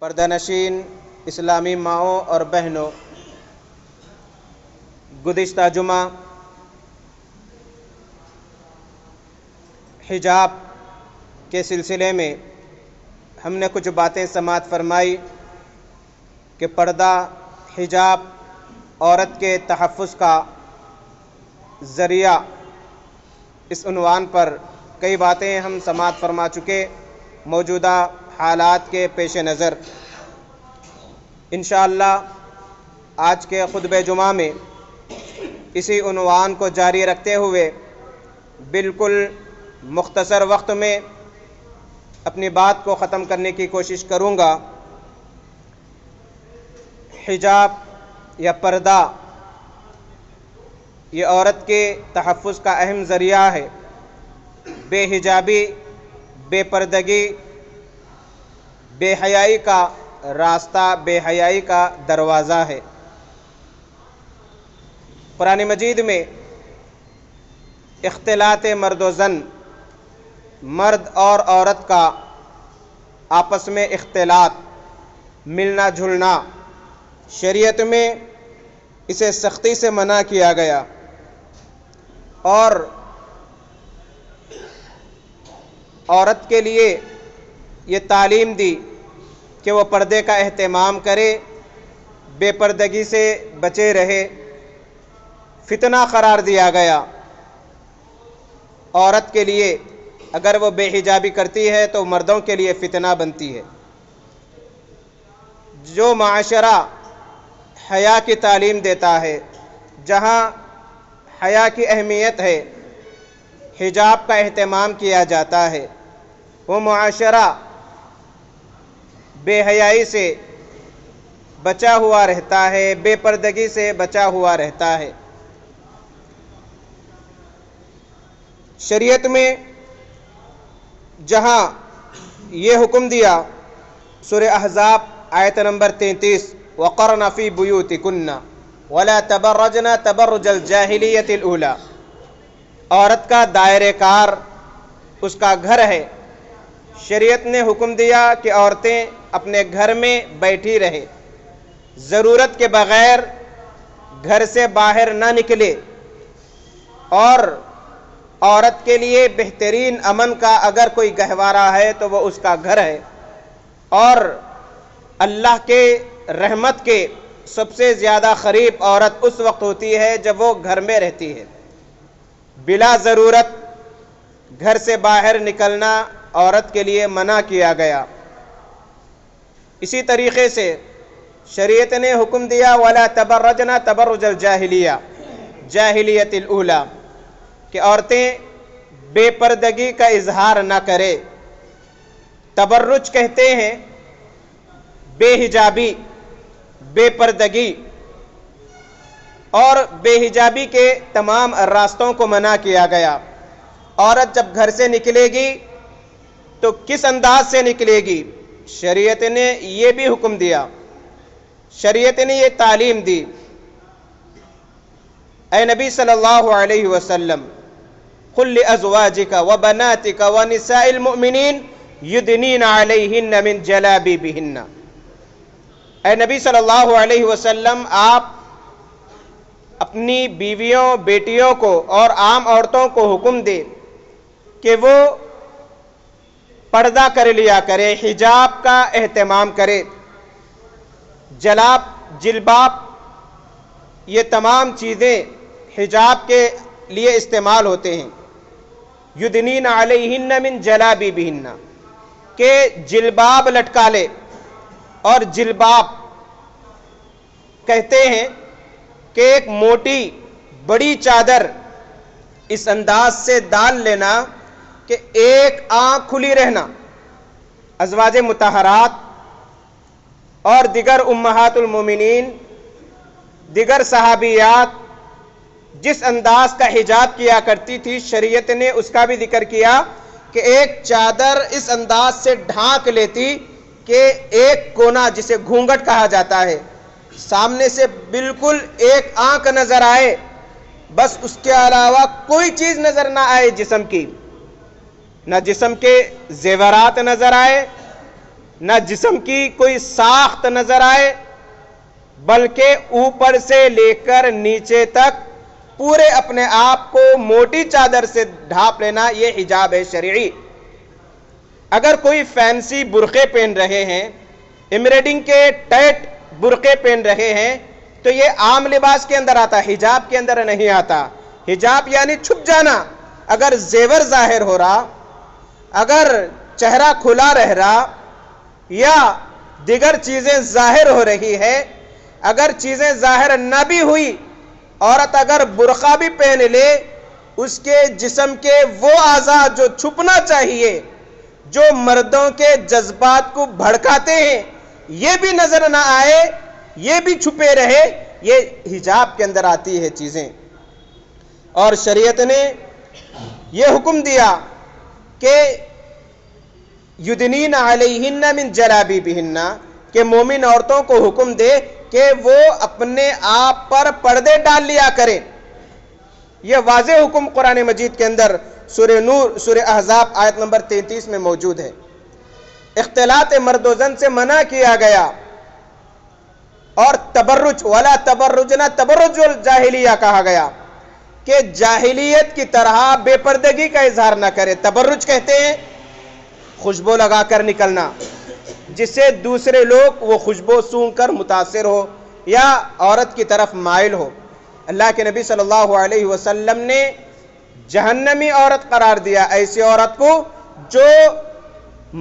پردہ نشین اسلامی ماؤں اور بہنوں، گزشتہ جمعہ حجاب کے سلسلے میں ہم نے کچھ باتیں سماعت فرمائی کہ پردہ حجاب عورت کے تحفظ کا ذریعہ، اس عنوان پر کئی باتیں ہم سماعت فرما چکے۔ موجودہ حالات کے پیش نظر انشاءاللہ آج کے خطبہ جمعہ میں اسی عنوان کو جاری رکھتے ہوئے بالکل مختصر وقت میں اپنی بات کو ختم کرنے کی کوشش کروں گا۔ حجاب یا پردہ یہ عورت کے تحفظ کا اہم ذریعہ ہے۔ بے حجابی، بے پردگی، بے حیائی کا راستہ، بے حیائی کا دروازہ ہے۔ قرآن مجید میں اختلاط مرد و زن، مرد اور عورت کا آپس میں اختلاط، ملنا جھلنا، شریعت میں اسے سختی سے منع کیا گیا اور عورت کے لیے یہ تعلیم دی کہ وہ پردے کا اہتمام کرے، بے پردگی سے بچے رہے۔ فتنہ قرار دیا گیا عورت کے لیے، اگر وہ بے حجابی کرتی ہے تو مردوں کے لیے فتنہ بنتی ہے۔ جو معاشرہ حیا کی تعلیم دیتا ہے، جہاں حیا کی اہمیت ہے، حجاب کا اہتمام کیا جاتا ہے، وہ معاشرہ بے حیائی سے بچا ہوا رہتا ہے، بے پردگی سے بچا ہوا رہتا ہے۔ شریعت میں جہاں یہ حکم دیا، سورہ احزاب آیت نمبر 33، وَقَرْنَ فِي بُيُوتِكُنَّ وَلَا تَبَرَّجْنَ تَبَرُّجَ الْجَاهِلِيَّةِ الْأُولَى، عورت کا دائرہ کار اس کا گھر ہے۔ شریعت نے حکم دیا کہ عورتیں اپنے گھر میں بیٹھی رہے، ضرورت کے بغیر گھر سے باہر نہ نکلے، اور عورت کے لیے بہترین امن کا اگر کوئی گہوارہ ہے تو وہ اس کا گھر ہے، اور اللہ کے رحمت کے سب سے زیادہ قریب عورت اس وقت ہوتی ہے جب وہ گھر میں رہتی ہے۔ بلا ضرورت گھر سے باہر نکلنا عورت کے لیے منع کیا گیا۔ اسی طریقے سے شریعت نے حکم دیا وَلَا تَبَرَّجْنَ تَبَرُّجَ الْجَاهِلِيَّةِ جاہلیت الاولیٰ، کہ عورتیں بے پردگی کا اظہار نہ کرے۔ تبرج کہتے ہیں بے حجابی، بے پردگی، اور بے حجابی کے تمام راستوں کو منع کیا گیا۔ عورت جب گھر سے نکلے گی تو کس انداز سے نکلے گی، شریعت نے یہ بھی حکم دیا، شریعت نے یہ تعلیم دی۔ اے نبی صلی اللہ علیہ وسلم، قُل لِأَزْوَاجِكَ وَبَنَاتِكَ وَنِسَاءِ الْمُؤْمِنِينَ يُدْنِينَ عَلَيْهِنَّ مِنْ جَلَابِيبِهِنَّ۔ اے نبی صلی اللہ علیہ وسلم، آپ اپنی بیویوں، بیٹیوں کو اور عام عورتوں کو حکم دے کہ وہ پردہ کر لیا کرے، حجاب کا اہتمام کرے۔ جلاب، جلباب، یہ تمام چیزیں حجاب کے لیے استعمال ہوتے ہیں۔ یدنین علیہن من جلابیبہن، کہ جلباب لٹکا لے، اور جلباب کہتے ہیں کہ ایک موٹی بڑی چادر اس انداز سے ڈال لینا کہ ایک آنکھ کھلی رہنا۔ ازواج مطہرات اور دیگر امہات المومنین، دیگر صحابیات جس انداز کا حجاب کیا کرتی تھی، شریعت نے اس کا بھی ذکر کیا کہ ایک چادر اس انداز سے ڈھانک لیتی کہ ایک کونا، جسے گھونگھٹ کہا جاتا ہے، سامنے سے بالکل ایک آنکھ نظر آئے، بس اس کے علاوہ کوئی چیز نظر نہ آئے جسم کی، نہ جسم کے زیورات نظر آئے، نہ جسم کی کوئی ساخت نظر آئے، بلکہ اوپر سے لے کر نیچے تک پورے اپنے آپ کو موٹی چادر سے ڈھانپ لینا، یہ حجاب ہے شرعی۔ اگر کوئی فینسی برقعے پہن رہے ہیں، ایمبرائڈنگ کے ٹائٹ برقعے پہن رہے ہیں، تو یہ عام لباس کے اندر آتا، حجاب کے اندر نہیں آتا۔ حجاب یعنی چھپ جانا۔ اگر زیور ظاہر ہو رہا، اگر چہرہ کھلا رہ رہا، یا دیگر چیزیں ظاہر ہو رہی ہے، اگر چیزیں ظاہر نہ بھی ہوئی، عورت اگر برقع بھی پہن لے، اس کے جسم کے وہ اعضاء جو چھپنا چاہیے، جو مردوں کے جذبات کو بھڑکاتے ہیں، یہ بھی نظر نہ آئے، یہ بھی چھپے رہے، یہ حجاب کے اندر آتی ہے چیزیں۔ اور شریعت نے یہ حکم دیا کہ یدنین علیہن من جلابیبہن، کہ مومن عورتوں کو حکم دے کہ وہ اپنے آپ پر پردے ڈال لیا کریں۔ یہ واضح حکم قرآن مجید کے اندر سورہ نور، سورہ احزاب آیت نمبر 33 میں موجود ہے۔ اختلاط مرد و زن سے منع کیا گیا، اور تبرج، ولا تبرجنا تبرج الجاہلیہ کہا گیا کہ جاہلیت کی طرح بے پردگی کا اظہار نہ کرے۔ تبرج کہتے ہیں خوشبو لگا کر نکلنا، جس سے دوسرے لوگ وہ خوشبو سونگھ کر متاثر ہو یا عورت کی طرف مائل ہو۔ اللہ کے نبی صلی اللہ علیہ وسلم نے جہنمی عورت قرار دیا ایسی عورت کو جو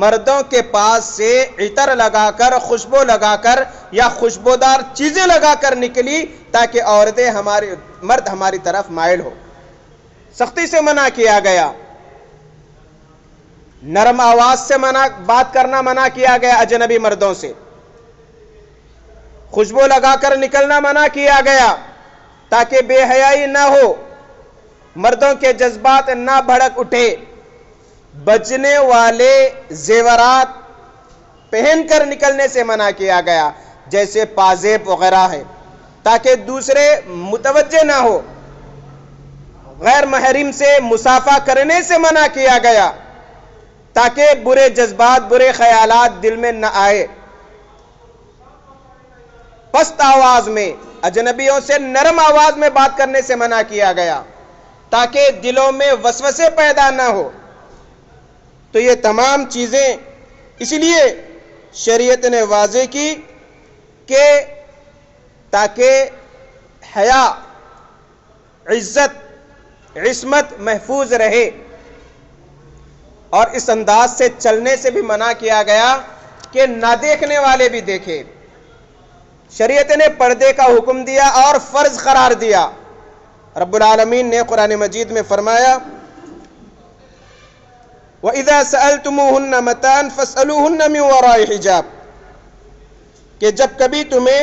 مردوں کے پاس سے عطر لگا کر، خوشبو لگا کر یا خوشبودار چیزیں لگا کر نکلی تاکہ عورتیں مرد ہماری طرف مائل ہو۔ سختی سے منع کیا گیا، نرم آواز سے بات کرنا منع کیا گیا، اجنبی مردوں سے خوشبو لگا کر نکلنا منع کیا گیا تاکہ بے حیائی نہ ہو، مردوں کے جذبات نہ بھڑک اٹھے۔ بجنے والے زیورات پہن کر نکلنے سے منع کیا گیا، جیسے پازیب وغیرہ ہے، تاکہ دوسرے متوجہ نہ ہو۔ غیر محرم سے مصافحہ کرنے سے منع کیا گیا تاکہ برے جذبات، برے خیالات دل میں نہ آئے۔ پست آواز میں، اجنبیوں سے نرم آواز میں بات کرنے سے منع کیا گیا تاکہ دلوں میں وسوسے پیدا نہ ہو۔ تو یہ تمام چیزیں اس لیے شریعت نے واضح کی کہ تاکہ حیا، عزت، عصمت محفوظ رہے، اور اس انداز سے چلنے سے بھی منع کیا گیا کہ نہ دیکھنے والے بھی دیکھیں۔ شریعت نے پردے کا حکم دیا اور فرض قرار دیا۔ رب العالمین نے قرآن مجید میں فرمایا وَإِذَا سَأَلْتُمُوهُنَّ مَتَاعًا فَاسْأَلُوهُنَّ مِنْ وَرَاءِ حِجَابٍ، کہ جب کبھی تمہیں،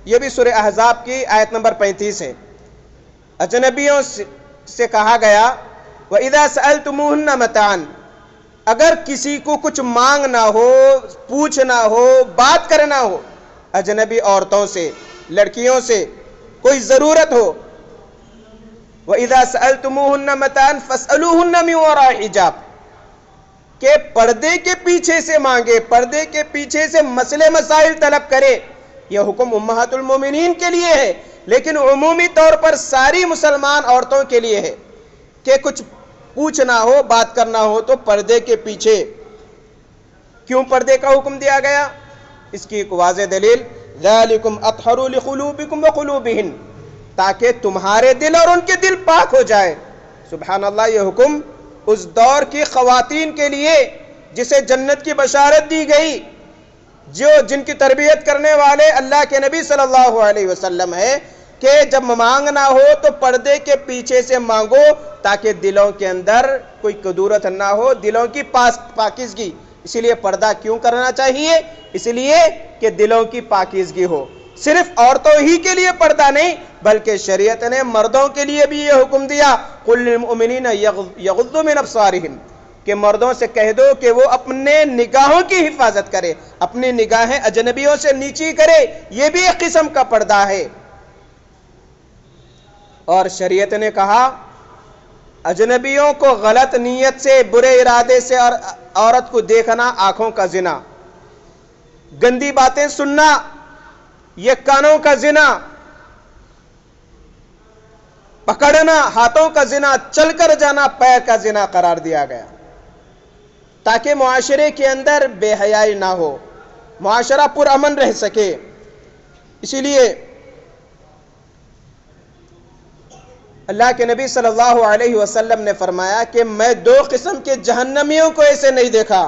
یہ بھی سورہ احزاب کی آیت نمبر 35 ہے، اجنبیوں سے کہا گیا وَإِذَا سَأَلْتُمُوهُنَّ مَتَاعًا، اگر کسی کو کچھ مانگنا ہو، پوچھنا ہو، بات کرنا ہو، اجنبی عورتوں سے، لڑکیوں سے کوئی ضرورت ہو، وَإِذَا سَأَلْتُمُوهُنَّ مَتَاعًا فَاسْأَلُوهُنَّ مِنْ وَرَاءِ حِجَابٍ، کہ پردے کے پیچھے سے مانگے، پردے کے پیچھے سے مسئلے مسائل طلب کرے۔ یہ حکم امہات المومنین کے لیے ہے، لیکن عمومی طور پر ساری مسلمان عورتوں کے لیے ہے کہ کچھ پوچھنا ہو، بات کرنا ہو تو پردے کے پیچھے۔ کیوں پردے کا حکم دیا گیا؟ اس کی ایک واضح دلیل ذَلِكُمْ أَطْهَرُ لِقُلُوبِكُمْ وَقُلُوبِهِنْ، تاکہ تمہارے دل اور ان کے دل پاک ہو جائے۔ سبحان اللہ، یہ حکم اس دور کی خواتین کے لیے جسے جنت کی بشارت دی گئی، جن کی تربیت کرنے والے اللہ کے نبی صلی اللہ علیہ وسلم ہے، کہ جب مانگنا ہو تو پردے کے پیچھے سے مانگو تاکہ دلوں کے اندر کوئی کدورت نہ ہو، دلوں کی پاکیزگی۔ اسی لیے پردہ کیوں کرنا چاہیے؟ اس لیے کہ دلوں کی پاکیزگی ہو۔ صرف عورتوں ہی کے لیے پردہ نہیں، بلکہ شریعت نے مردوں کے لیے بھی یہ حکم دیا قُلْ لِلْمُؤْمِنِينَ يَغُضُّوا مِنْ أَبْصَارِهِمْ، کہ مردوں سے کہہ دو کہ وہ اپنے نگاہوں کی حفاظت کرے، اپنی نگاہیں اجنبیوں سے نیچی کرے، یہ بھی ایک قسم کا پردہ ہے۔ اور شریعت نے کہا اجنبیوں کو غلط نیت سے، برے ارادے سے اور عورت کو دیکھنا آنکھوں کا زنا، گندی باتیں سننا یہ کانوں کا زنا، پکڑنا ہاتھوں کا زنا، چل کر جانا پیر کا زنا قرار دیا گیا، تاکہ معاشرے کے اندر بے حیائی نہ ہو، معاشرہ پرامن رہ سکے۔ اسی لیے اللہ کے نبی صلی اللہ علیہ وسلم نے فرمایا کہ میں دو قسم کے جہنمیوں کو ایسے نہیں دیکھا۔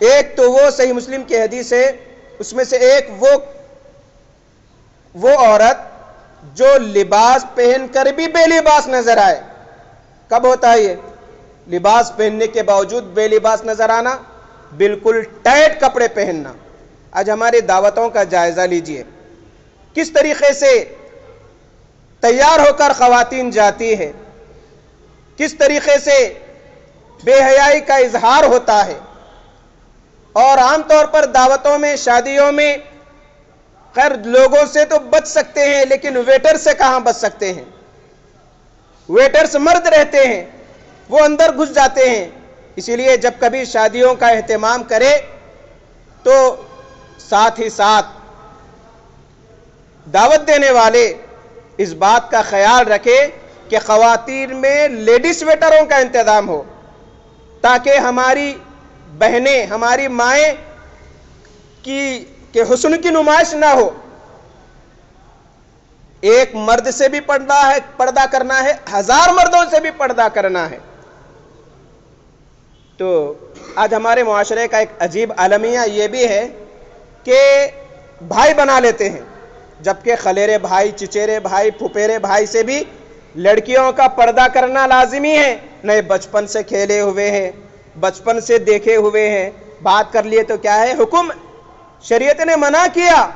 ایک تو وہ صحیح مسلم کی حدیث ہے، اس میں سے ایک وہ عورت جو لباس پہن کر بھی بے لباس نظر آئے۔ کب ہوتا ہے یہ؟ لباس پہننے کے باوجود بے لباس نظر آنا، بالکل ٹائٹ کپڑے پہننا۔ آج ہماری دعوتوں کا جائزہ لیجئے، کس طریقے سے تیار ہو کر خواتین جاتی ہے، کس طریقے سے بے حیائی کا اظہار ہوتا ہے۔ اور عام طور پر دعوتوں میں، شادیوں میں، خیر لوگوں سے تو بچ سکتے ہیں، لیکن ویٹر سے کہاں بچ سکتے ہیں؟ ویٹرز مرد رہتے ہیں، وہ اندر گھس جاتے ہیں۔ اسی لیے جب کبھی شادیوں کا اہتمام کرے تو ساتھ ہی ساتھ دعوت دینے والے اس بات کا خیال رکھے کہ خواتین میں لیڈیز ویٹروں کا انتظام ہو، تاکہ ہماری بہنیں، ہماری مائیں کہ حسن کی نمائش نہ ہو۔ ایک مرد سے بھی پردہ کرنا ہے، 1000 مردوں سے بھی پردہ کرنا ہے۔ تو آج ہمارے معاشرے کا ایک عجیب المیہ یہ بھی ہے کہ بھائی بنا لیتے ہیں، جبکہ خلیرے بھائی، چچیرے بھائی، پھپھیرے بھائی سے بھی لڑکیوں کا پردہ کرنا لازمی ہے۔ نہیں، بچپن سے کھیلے ہوئے ہیں، بچپن سے دیکھے ہوئے ہیں، بات کر لیے تو کیا ہے؟ حکم شریعت نے منع کیا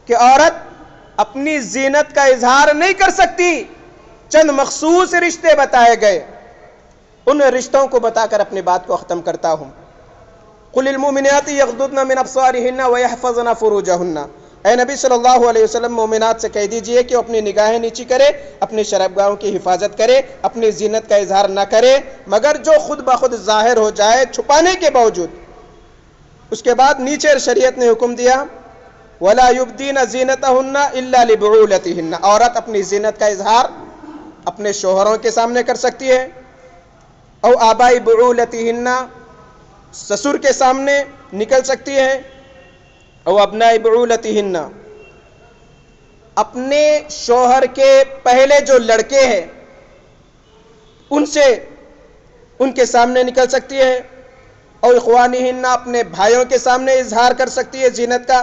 کہ عورت اپنی زینت کا اظہار نہیں کر سکتی۔ چند مخصوص رشتے بتائے گئے، ان رشتوں کو بتا کر اپنی بات کو ختم کرتا ہوں۔ قل للمؤمنات یغضضن من ابصارهن ويحفظن فروجهن، اے نبی صلی اللہ علیہ وسلم مومنات سے کہہ دیجئے کہ اپنی نگاہیں نیچی کرے، اپنی شرمگاہوں کی حفاظت کرے، اپنی زینت کا اظہار نہ کرے مگر جو خود بخود ظاہر ہو جائے چھپانے کے باوجود۔ اس کے بعد نیچے شریعت نے حکم دیا وَلَا يُبْدِينَ زِينَتَهُنَّ إِلَّا لِبُعُولَتِهِنَّ، عورت اپنی زینت کا اظہار اپنے شوہروں کے سامنے کر سکتی ہے، او آبائی بعولتهن، سسر کے سامنے نکل سکتی ہے، او ابناء بعولتهن، اپنے شوہر کے پہلے جو لڑکے ہیں ان کے سامنے نکل سکتی ہے، او اخوانہن، اپنے بھائیوں کے سامنے اظہار کر سکتی ہے زینت کا،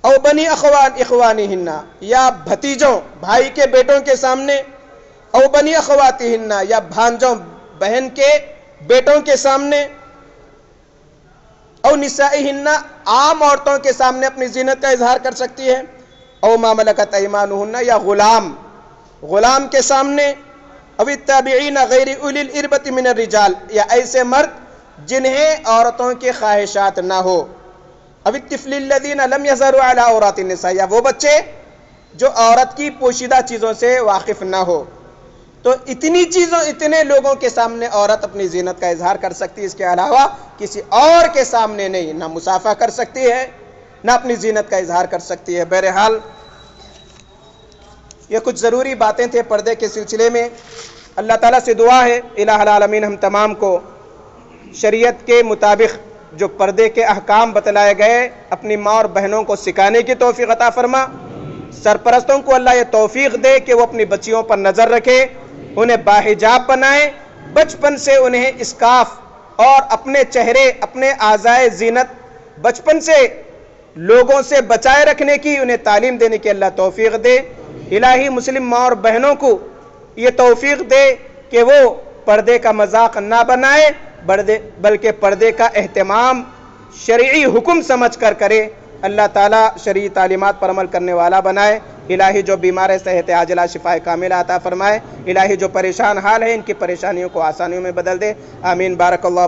او بنی اخوانہن، یا بھتیجوں بھائی کے بیٹوں کے سامنے، او بنی اخواتہن، یا بھانجوں بہن کے بیٹوں کے سامنے، او نسائہن، عام عورتوں کے سامنے اپنی زینت کا اظہار کر سکتی ہے، او ما ملکت ایمانہن، یا غلام کے سامنے، او التابعین غیر اولی الاربۃ من الرجال، یا ایسے مرد جنہیں عورتوں کی خواہشات نہ ہو، او الطفل الذین لم یظہروا علی عورات النساء، یا وہ بچے جو عورت کی پوشیدہ چیزوں سے واقف نہ ہو۔ تو اتنے لوگوں کے سامنے عورت اپنی زینت کا اظہار کر سکتی ہے، اس کے علاوہ کسی اور کے سامنے نہیں، نہ مصافحہ کر سکتی ہے، نہ اپنی زینت کا اظہار کر سکتی ہے۔ بہرحال یہ کچھ ضروری باتیں تھے پردے کے سلسلے میں۔ اللہ تعالیٰ سے دعا ہے الہ العالمین ہم تمام کو شریعت کے مطابق جو پردے کے احکام بتلائے گئے اپنی ماں اور بہنوں کو سکھانے کی توفیق عطا فرما۔ سرپرستوں کو اللہ یہ توفیق دے کہ وہ اپنی بچیوں پر نظر رکھے، انہیں باحجاب بنائیں، بچپن سے انہیں اسکاف اور اپنے چہرے، اپنے اعضائے زینت بچپن سے لوگوں سے بچائے رکھنے کی انہیں تعلیم دینے کی اللہ توفیق دے۔ الہی مسلم ماں اور بہنوں کو یہ توفیق دے کہ وہ پردے کا مذاق نہ بنائے بلکہ پردے کا اہتمام شرعی حکم سمجھ کر کرے۔ اللہ تعالیٰ شرعی تعلیمات پر عمل کرنے والا بنائے۔ الہی جو بیمار ہے صحت عاجلہ شفاء کاملہ عطا فرمائے۔ الہی جو پریشان حال ہے ان کی پریشانیوں کو آسانیوں میں بدل دے۔ آمین۔ بارک اللہ